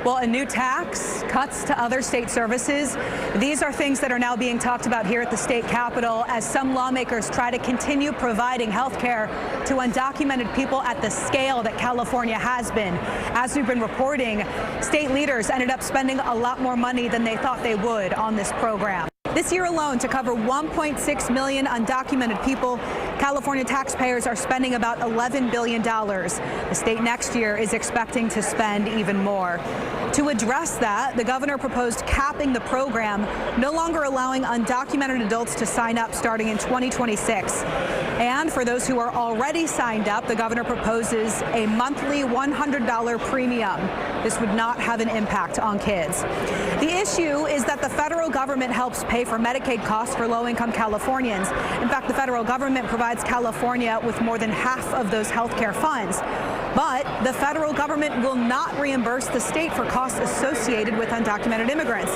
Well, a new tax, cuts to other state services. These are things that are now being talked about here at the state capitol as some lawmakers try to continue providing health care to undocumented people at the scale that California has been. As we've been reporting, state leaders ended up spending a lot more money than they thought they would on this program. This year alone, to cover 1.6 million undocumented people, California taxpayers are spending about $11 billion. The state next year is expecting to spend even more. To address that, the governor proposed capping the program, no longer allowing undocumented adults to sign up starting in 2026. And for those who are already signed up, the governor proposes a monthly $100 premium. This would not have an impact on kids. The issue is that the federal government helps pay for Medicaid costs for low-income Californians. In fact, the federal government provides California with more than half of those health care funds. But the federal government will not reimburse the state for costs associated with undocumented immigrants.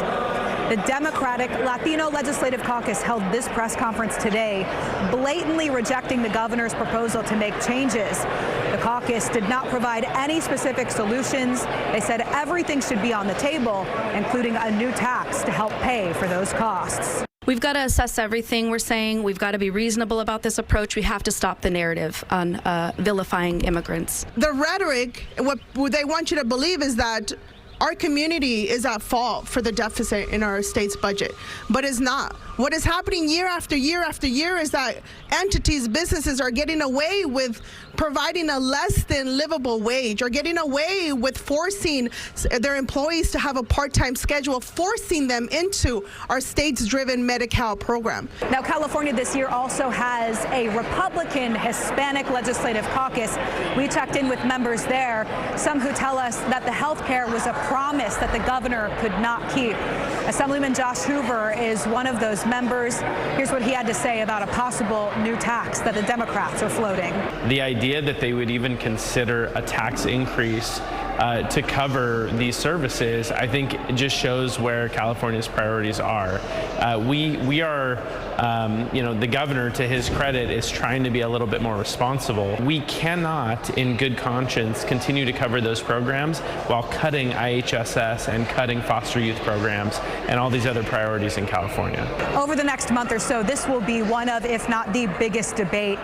The Democratic Latino Legislative Caucus held this press conference today, blatantly rejecting the governor's proposal to make changes. The caucus did not provide any specific solutions. They said everything should be on the table, including a new tax to help pay for those costs. We've got to assess everything. We're saying we've got to be reasonable about this approach. We have to stop the narrative on vilifying immigrants. The rhetoric, what they want you to believe is that our community is at fault for the deficit in our state's budget, but it's not. What is happening year after year after year is that entities, businesses are getting away with providing a less than livable wage, or getting away with forcing their employees to have a part-time schedule, forcing them into our state's driven Medi-Cal program. Now, California this year also has a Republican Hispanic Legislative Caucus. We checked in with members there, some who tell us that the health care was a promise that the governor could not keep. Assemblyman Josh Hoover is one of those members. Here's what he had to say about a possible new tax that the Democrats are floating. The idea that they would even consider a tax increase to cover these services, I think it just shows where California's priorities are. We are, the governor, to his credit, is trying to be a little bit more responsible. We cannot, in good conscience, continue to cover those programs while cutting IHSS and cutting foster youth programs and all these other priorities in California. Over the next month or so, this will be one of, if not the biggest debate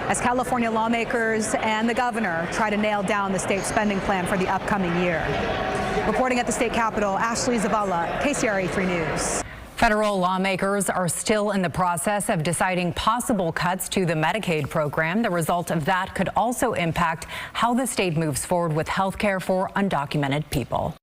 as California lawmakers and the governor try to nail down the state spending plan for the upcoming year. Reporting at the state capitol, Ashley Zavala, KCRA 3 News. Federal lawmakers are still in the process of deciding possible cuts to the Medicaid program. The result of that could also impact how the state moves forward with health care for undocumented people.